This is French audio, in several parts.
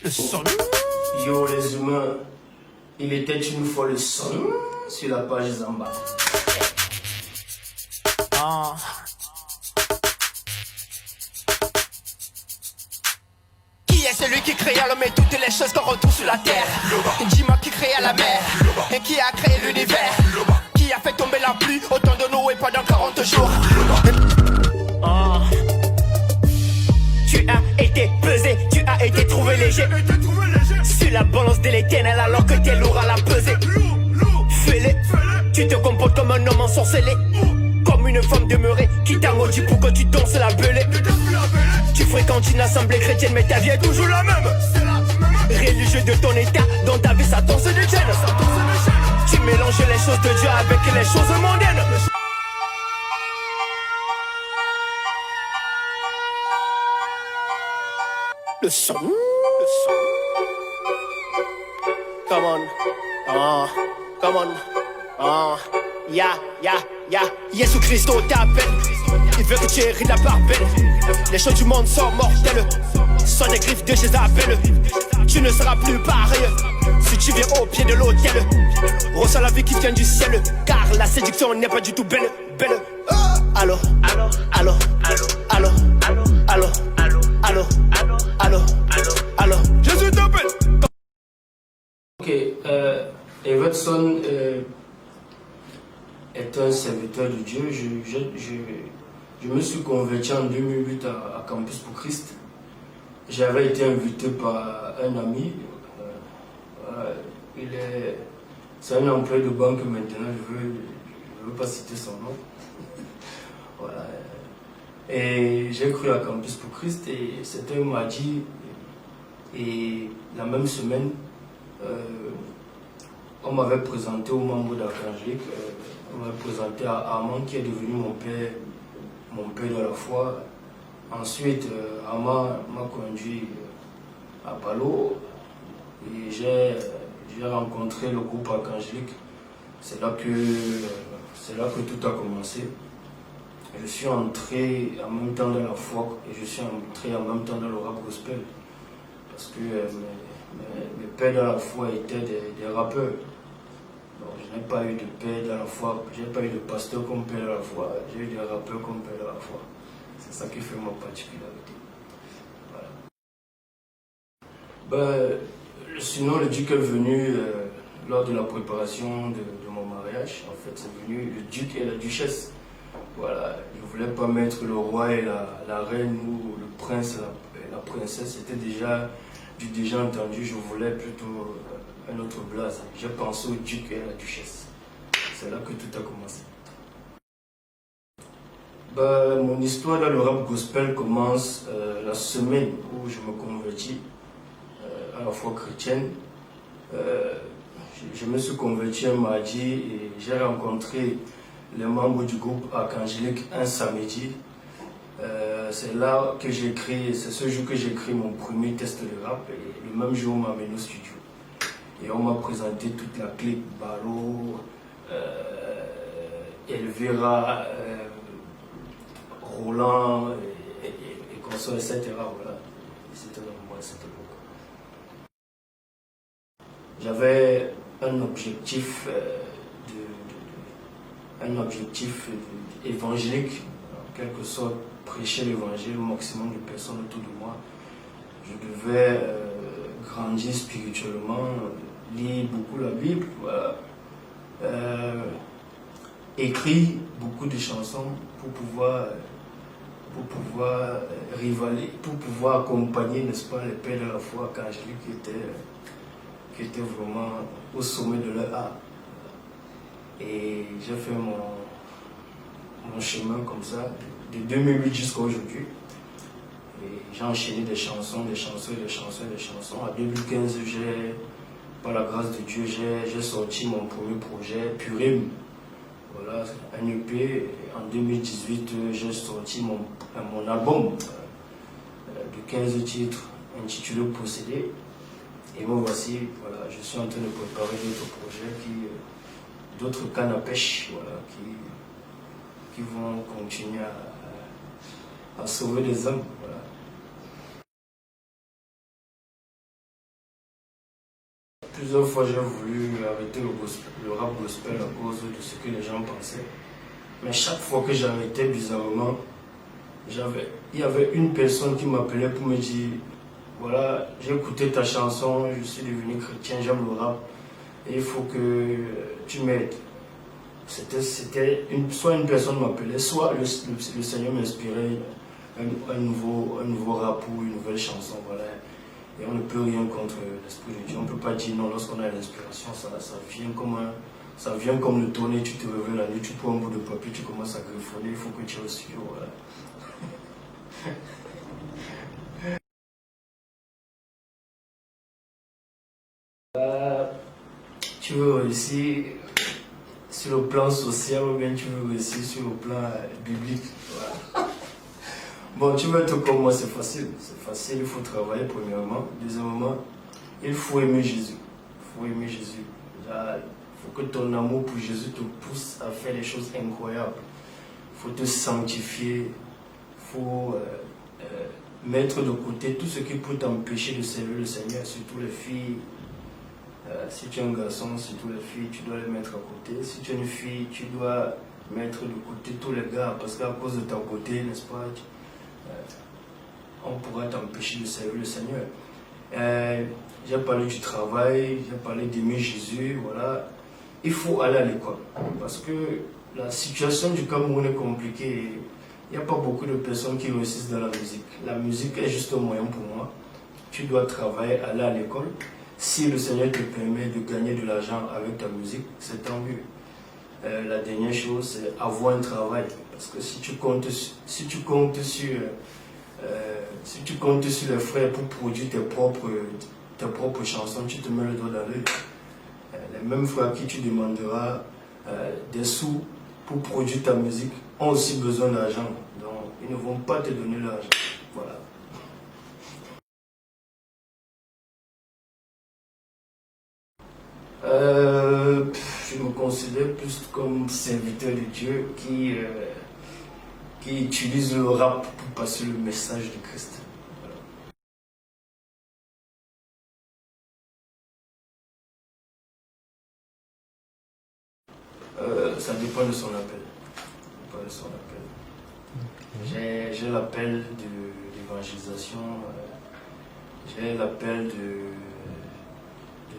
Le son. Yo les humains, il était une fois le son sur la page Zamba. Ah. Qui est celui qui créa l'homme et toutes les choses qu'on retrouve sur la terre? Dis-moi qui créa la mer et qui a créé l'univers? Qui a fait tomber la pluie autant de Noé pendant 40 jours? Ah. Tu as été pesé, tu as été trouvé léger sur la balance de l'éternel alors que t'es lourd à la pesée. Fais-les, tu te comportes comme un homme ensorcelé, comme une femme demeurée qui t'a maudit pour que tu danses la belée. Tu fréquentes une assemblée chrétienne mais ta vie est toujours la même. Religieux de ton état, dans ta vie ça danse de gêne. Tu mélanges les choses de Dieu avec les choses mondaines. Le son. Come on. Ah, come on. Ah, ya. Jésus Christo t'appelle. Il veut que tu hérites la part belle. Les choses du monde sont mortelles. Sont les griffes de Jézabel. Tu ne seras plus pareil si tu viens au pied de l'autel. Ressens la vie qui vient du ciel. Car la séduction n'est pas du tout belle. Allô. Jésus t'appelle. Ok, Everson est un serviteur de Dieu. Je me suis converti en 2008 à Campus pour Christ. J'avais été invité par un ami. C'est un employé de banque maintenant, je ne veux pas citer son nom. Voilà. Et j'ai cru à Campus pour Christ et c'était un mardi. Et la même semaine, on m'avait présenté aux membres d'Archangélique, on m'avait présenté à Armand qui est devenu mon père de la foi. Ensuite, Armand m'a conduit à Palo et j'ai rencontré le groupe Archangélique. C'est là que tout a commencé. Je suis entré en même temps dans la foi et je suis entré en même temps dans le rap gospel. Parce que mes pères dans la foi étaient des rappeurs. Donc, je n'ai pas eu de père dans la foi, je n'ai pas eu de pasteur comme père dans la foi, j'ai eu des rappeurs comme père dans la foi. C'est ça qui fait ma particularité. Voilà. Sinon, le duc est venu lors de la préparation de mon mariage. En fait, c'est venu le duc et la duchesse. Voilà, je ne voulais pas mettre le roi et la reine ou le prince et la princesse. C'était déjà entendu, je voulais plutôt un autre blaze. J'ai pensé au duc et à la duchesse. C'est là que tout a commencé. Mon histoire dans le rap gospel commence la semaine où je me convertis à la foi chrétienne. Je me suis converti un mardi et j'ai rencontré les membres du groupe Archangélique un samedi. C'est là que j'ai écrit, c'est ce jour que j'ai écrit mon premier test de rap et le même jour on m'a amené au studio. Et on m'a présenté toute la clique, Baro, Elvira, Roland et consorts, etc. Voilà. C'était moi à cette époque. J'avais un objectif évangélique, en quelque sorte prêcher l'évangile au maximum de personnes autour de moi. Je devais grandir spirituellement, lire beaucoup la Bible, écrire beaucoup de chansons pour pouvoir rivaler, pour pouvoir accompagner, n'est-ce pas, les pères de la foi archangélique qui étaient vraiment au sommet de leur art. Et j'ai fait mon chemin comme ça, de 2008 jusqu'à aujourd'hui. Et j'ai enchaîné des chansons. En 2015, par la grâce de Dieu, j'ai sorti mon premier projet, Purim. Voilà, un EP. Et en 2018, j'ai sorti mon album de 15 titres intitulé Possédé. Et moi voici, voilà, je suis en train de préparer d'autres projets, d'autres cannes à pêche, voilà, qui vont continuer à sauver les hommes. Voilà. Plusieurs fois, j'ai voulu arrêter le rap gospel à cause de ce que les gens pensaient. Mais chaque fois que j'arrêtais, bizarrement, il y avait une personne qui m'appelait pour me dire, voilà, j'ai écouté ta chanson, je suis devenu chrétien, j'aime le rap, et il faut que tu m'aides. Soit une personne m'appelait, soit le Seigneur m'inspirait un nouveau rap ou une nouvelle chanson, voilà. Et on ne peut rien contre l'Esprit de Dieu. On ne peut pas dire non lorsqu'on a l'inspiration, ça vient comme le tonnerre, tu te réveilles la nuit, tu prends un bout de papier, tu commences à griffonner, il faut que tu aies au studio, voilà. Tu veux réussir sur le plan social ou bien tu veux réussir sur le plan biblique, voilà. Bon, tu veux être comme moi, c'est facile. C'est facile, il faut travailler premièrement. Deuxièmement, il faut aimer Jésus. Il faut aimer Jésus. Il faut que ton amour pour Jésus te pousse à faire des choses incroyables. Il faut te sanctifier. Il faut mettre de côté tout ce qui peut t'empêcher de servir le Seigneur, surtout les filles. Si tu es un garçon, surtout les filles, tu dois les mettre à côté. Si tu es une fille, tu dois mettre de côté tous les gars, parce qu'à cause de ta beauté, n'est-ce pas, on pourra t'empêcher de servir le Seigneur. J'ai parlé du travail, j'ai parlé d'aimer Jésus, voilà. Il faut aller à l'école, parce que la situation du Cameroun est compliquée. Il n'y a pas beaucoup de personnes qui réussissent dans la musique. La musique est juste un moyen pour moi. Tu dois travailler, aller à l'école. Si le Seigneur te permet de gagner de l'argent avec ta musique, c'est tant mieux. La dernière chose, c'est avoir un travail. Parce que si tu comptes sur les frères pour produire tes propres chansons, tu te mets le doigt dans l'œil. Les mêmes frères à qui tu demanderas des sous pour produire ta musique ont aussi besoin d'argent. Donc, ils ne vont pas te donner l'argent. Voilà. Je me considère plus comme serviteur de Dieu qui utilise le rap pour passer le message de Christ. Ça dépend de son appel. J'ai l'appel de l'évangélisation, j'ai l'appel de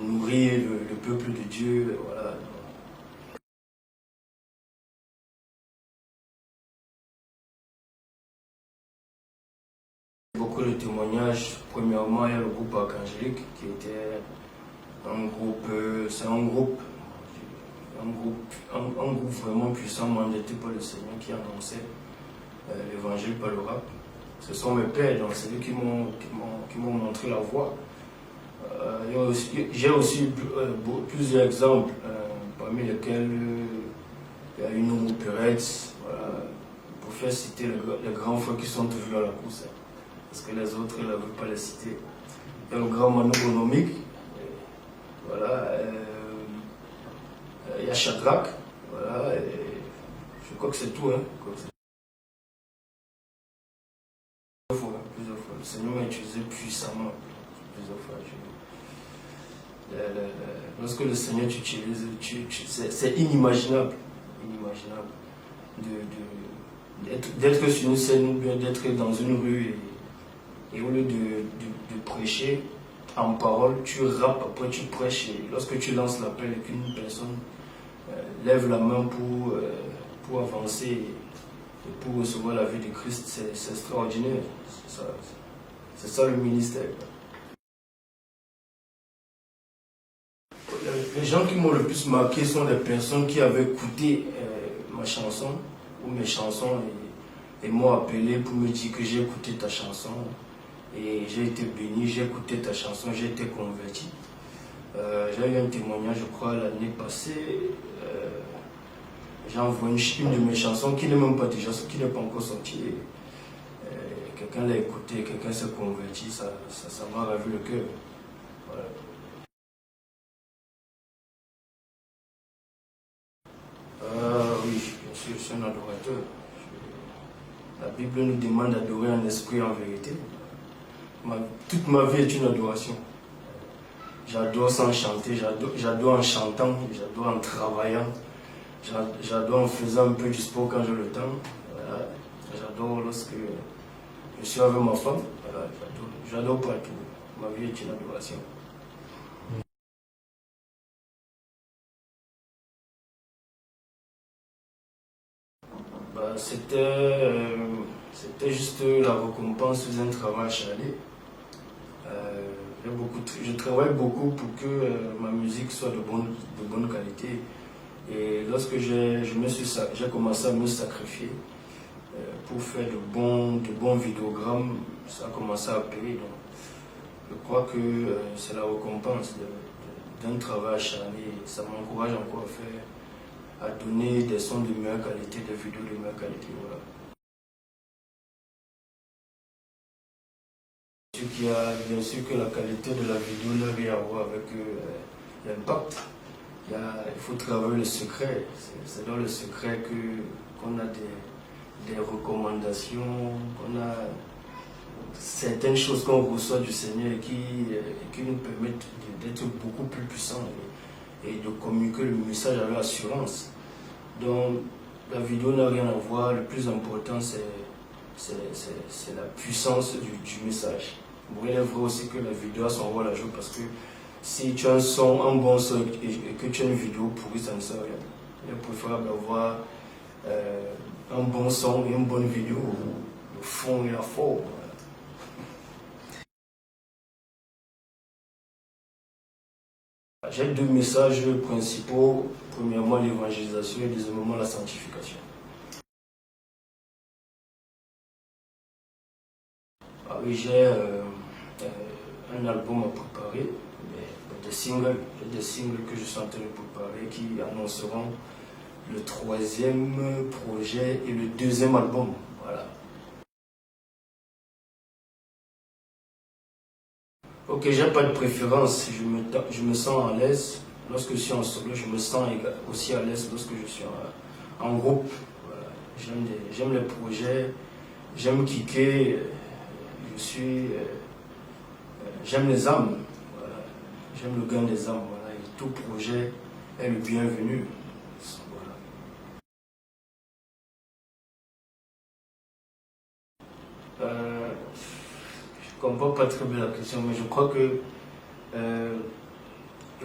nourrir le peuple de Dieu, voilà. Beaucoup de témoignages. Premièrement, il y a le groupe Archangélique qui était un groupe vraiment puissant, mandaté par le Seigneur, qui annonçait l'évangile par le rap. Ce sont mes pères, donc c'est eux qui m'ont montré la voie. J'ai aussi plusieurs exemples, parmi lesquels il y a une opérette, voilà, pour faire citer les grands frères qui sont toujours à la course, parce que les autres, ils ne veulent pas les citer. Il y a le grand Manu Bonomique, voilà, il y a Shadrach, voilà, je crois que c'est tout, hein. Plusieurs fois. Le Seigneur m'a utilisé puissamment plusieurs fois. Lorsque le Seigneur t'utilise, c'est inimaginable d'être sur une scène ou bien d'être dans une rue et au lieu de prêcher en parole, tu rappes, après tu prêches, et lorsque tu lances l'appel et qu'une personne lève la main pour avancer et pour recevoir la vie de Christ, c'est extraordinaire. C'est ça le ministère. Les gens qui m'ont le plus marqué sont les personnes qui avaient écouté ma chanson ou mes chansons et m'ont appelé pour me dire que j'ai écouté ta chanson et j'ai été béni, j'ai écouté ta chanson, j'ai été converti. J'ai eu un témoignage, je crois, l'année passée. J'ai envoyé une de mes chansons qui n'est même pas déjà, qui n'est pas encore sortie. Quelqu'un l'a écouté, quelqu'un s'est converti, ça m'a ravi le cœur. Voilà. Oui, bien sûr, je suis un adorateur. La Bible nous demande d'adorer en esprit et en vérité. Toute ma vie est une adoration. j'adore sans chanter, j'adore en chantant, j'adore en travaillant, j'adore en faisant un peu du sport quand j'ai le temps. Voilà. J'adore lorsque je suis avec ma femme, voilà, j'adore partout. Ma vie est une adoration. Bah, c'était juste la récompense d'un travail acharné. Je travaille beaucoup pour que ma musique soit de bonne qualité. Et lorsque j'ai commencé à me sacrifier pour faire de bons vidéogrammes, ça a commencé à payer. Donc, je crois que c'est la récompense d'un travail acharné. Ça m'encourage encore à donner des sons de meilleure qualité, des vidéos de meilleure qualité. Voilà. Bien sûr que la qualité de la vidéo n'a rien à voir avec l'impact. Il faut travailler le secret. C'est dans le secret qu'on a des recommandations, qu'on a certaines choses qu'on reçoit du Seigneur et qui nous permettent d'être beaucoup plus puissants et de communiquer le message avec assurance. Donc la vidéo n'a rien à voir. Le plus important, c'est la puissance du message. Bon, il est vrai aussi que la vidéo a son rôle à jouer parce que si tu as un bon son et que tu as une vidéo pourrie, ça ne sert à rien. Il est préférable d'avoir un bon son et une bonne vidéo, le fond et la forme. J'ai deux messages principaux. Premièrement, l'évangélisation et deuxièmement, la sanctification. Ah oui, j'ai un album à préparer, des singles que je suis en train de préparer qui annonceront le troisième projet et le deuxième album. Voilà. Ok, j'ai pas de préférence, je me sens à l'aise. Lorsque je suis en solo, je me sens aussi à l'aise lorsque je suis en groupe. Voilà. J'aime les projets, j'aime kicker, j'aime les âmes, voilà. J'aime le gain des âmes. Voilà. Et tout projet est le bienvenu. Voilà. Je ne comprends pas très bien la question, mais je crois que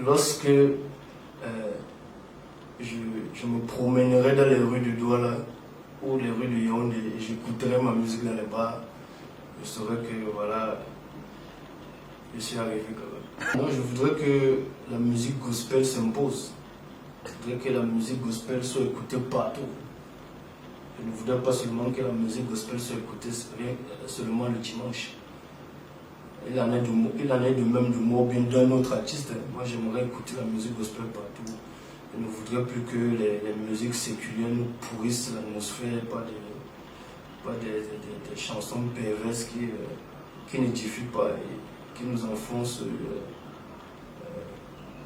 lorsque je me promènerai dans les rues de Douala ou les rues de Yaoundé et j'écouterai ma musique dans les bars, je saurais que voilà, je suis arrivé quand même. Moi, je voudrais que la musique gospel s'impose. Je voudrais que la musique gospel soit écoutée partout. Je ne voudrais pas seulement que la musique gospel soit écoutée seulement le dimanche. Il en est de même de moi ou bien d'un autre artiste. Moi, j'aimerais écouter la musique gospel partout. Je ne voudrais plus que les musiques séculières nous pourrissent l'atmosphère, pas des chansons perverses qui n'édifient pas et qui nous enfoncent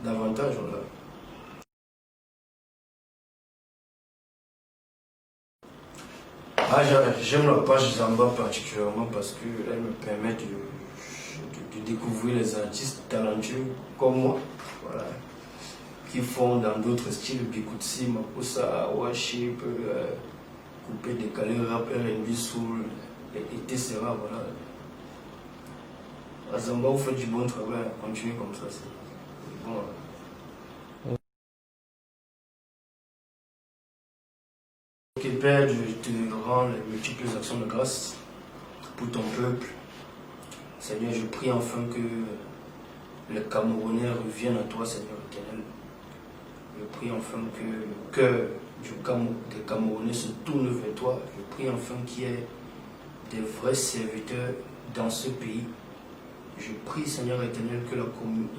davantage. Voilà. Ah, j'aime la page Zamba particulièrement parce qu'elle me permet de découvrir les artistes talentueux comme moi, voilà, qui font dans d'autres styles, Bikutsi, Makossa, Worship, coupé, décalé, rap, R&B, soul, etc. Voilà. À Zamba, vous faites du bon travail, continuez comme ça, c'est bon. Ok, Père, je te rends les multiples actions de grâce pour ton peuple. Seigneur, je prie enfin que les Camerounais reviennent à toi, Seigneur éternel. Je prie enfin que le cœur des Camerounais se tourne vers toi. Je prie enfin qu'il y ait des vrais serviteurs dans ce pays. Je prie, Seigneur éternel, que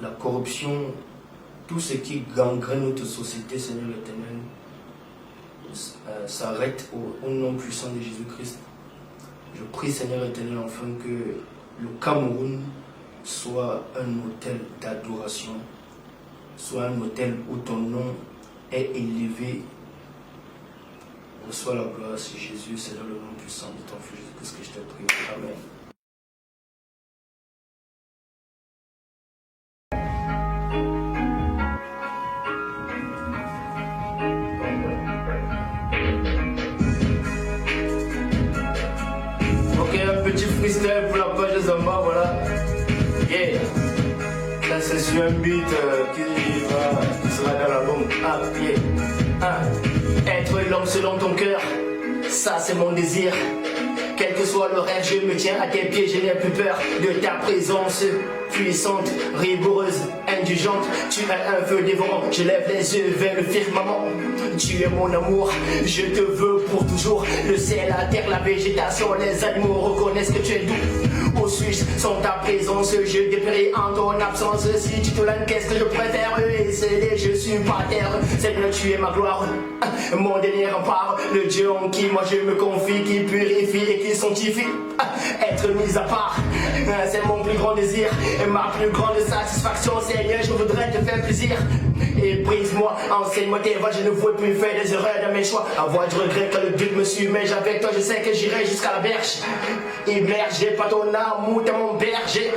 la corruption, tout ce qui gangrène notre société, Seigneur éternel, s'arrête au nom puissant de Jésus-Christ. Je prie, Seigneur éternel, enfin que le Cameroun soit un autel d'adoration, soit un autel où ton nom est élevé. Reçois la gloire, c'est Jésus, c'est dans le nom puissant de ton Fils Jésus-Christ que je te prie. Amen. petit freestyle pour la page de Zamba, voilà. Yeah. Là c'est sur un beat qui sera dans l'album. Ah, yeah. Ah. Être l'homme selon ton cœur, ça c'est mon désir. Quel que soit le rêve, je me tiens à tes pieds, je n'ai plus peur de ta présence puissante, rigoureuse, indulgente. Tu as un feu dévorant, je lève les yeux vers le firmament. Tu es mon amour, je te veux pour toujours. Le ciel, la terre, la végétation, les animaux reconnaissent que tu es doux. Où suis-je sans ta présence? Je dépéris en ton absence. Si tu te l'aimes, qu'est-ce que je préfère? Céder, je suis par terre. C'est que tu es ma gloire, mon dernier rempart. Le Dieu en qui moi je me confie, qui purifie et qui sanctifie. Être mis à part, c'est mon plus grand désir. Et ma plus grande satisfaction, Seigneur, je voudrais te faire plaisir. Et brise-moi, enseigne-moi tes voies, je ne veux plus faire des erreurs dans mes choix. Avoir du regret quand le but me suit, mais avec toi je sais que j'irai jusqu'à la berge. Immergé par ton amour, t'es mon berger.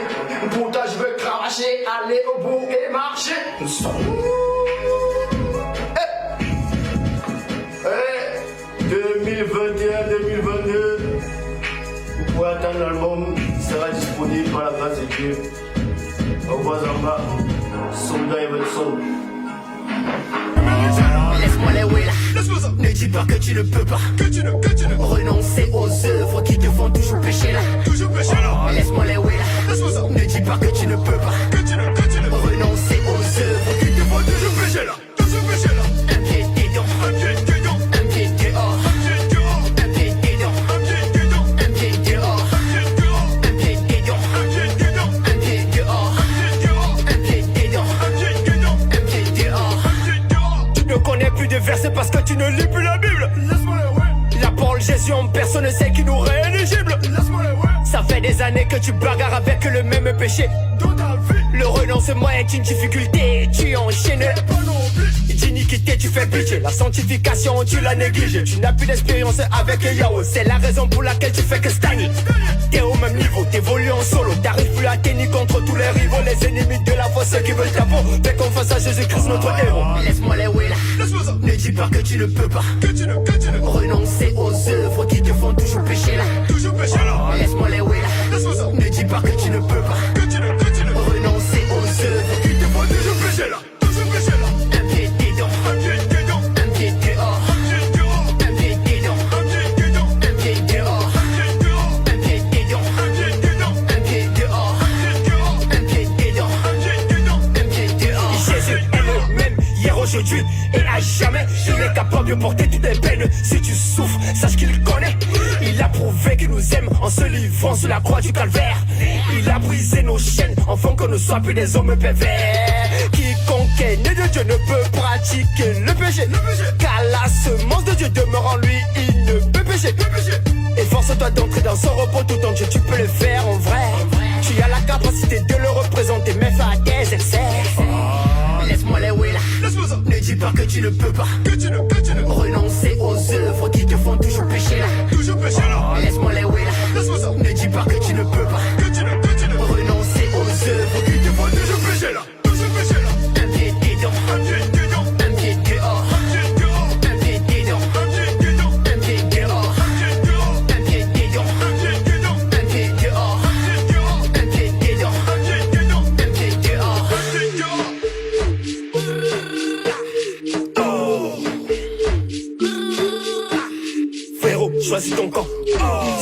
Pour toi je veux cravacher, aller au bout et marcher. Hey. 2021-2022, vous pouvez attendre l'album, il sera disponible par la grâce de Dieu. Au revoir Zamba, soldat et votre soul. Laisse-moi les will. Ne dis pas que tu ne peux pas. Renoncer aux œuvres qui te font toujours pécher là. Laisse-moi les will. Ne dis pas que tu ne peux pas. Renoncer aux œuvres qui te font toujours pécher là. Un pied dedans, un pied dehors. Un pied dedans, un pied dehors. Un pied dedans, un pied dehors. Un pied dedans, un pied dehors. Tu ne connais plus de versets parce que tu ne lis plus la Bible. La parole Jésus en personne, c'est qui nous rend éligibles. Ça fait des années que tu bagarres avec le même péché. Le renoncement est une difficulté, tu enchaînes. D'iniquité tu fais pitié, la sanctification tu l'as négligée. Tu n'as plus d'expérience avec Yahweh, c'est la raison pour laquelle tu fais que stagner. T'es au même niveau, t'évolues en solo, t'arrives plus à tenir contre tous les rivaux. Les ennemis de la foi, ceux qui veulent ta peau. Fais confiance à Jésus-Christ notre héros. Laisse-moi les will, ne dis pas que tu ne peux pas. Renoncer aux œuvres qui te font toujours pécher là. Laisse-moi les will, ne dis pas que tu ne peux pas. Renoncer aux œuvres qui te font toujours pécher là. Un pied dedans, un pied dehors. Un pied dedans, un pied dehors. Un pied dedans, un pied dehors. Un pied dedans, un pied dehors. Jésus est le même hier, aujourd'hui et à jamais. Il est capable de porter toutes les peines. Si tu souffres, sache qu'il connaît. Il a prouvé qu'il nous aime en se livrant sur la croix du calvaire. Il a brisé nos chaînes afin qu'on ne soit plus des hommes pervers. Quiconque est né de Dieu ne peut pratiquer le péché, car la semence de Dieu demeure en lui, il ne peut pécher. Efforce-toi d'entrer dans son repos tout entier, tu peux le faire en vrai. Tu as la capacité de le représenter, mais fais des excès. Laisse-moi les will, ne dis pas que tu ne peux pas. Renoncer aux œuvres qui te font toujours pécher là. Laisse-moi les will, ne dis pas que tu ne peux pas. Renoncer aux œuvres qui te font toujours pécher là. Un pied dedans, un pied dehors. Un pied dedans, un pied dehors. Un pied dedans, un pied dehors. Un pied dedans, un pied dehors. Frérot, choisis ton camp.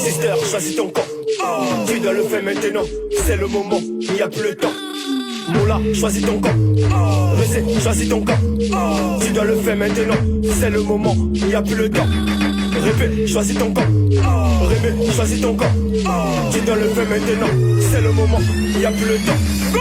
Sister, choisis ton camp. Tu dois le faire maintenant, c'est le moment, il n'y a plus le temps. Moula, choisis ton camp. Recé, choisis ton camp. Tu dois le faire maintenant, c'est le moment, il n'y a plus le temps. Répé, choisis ton camp. Rébé, choisis ton camp. Tu dois le faire maintenant, c'est le moment, il n'y a plus le temps. Go!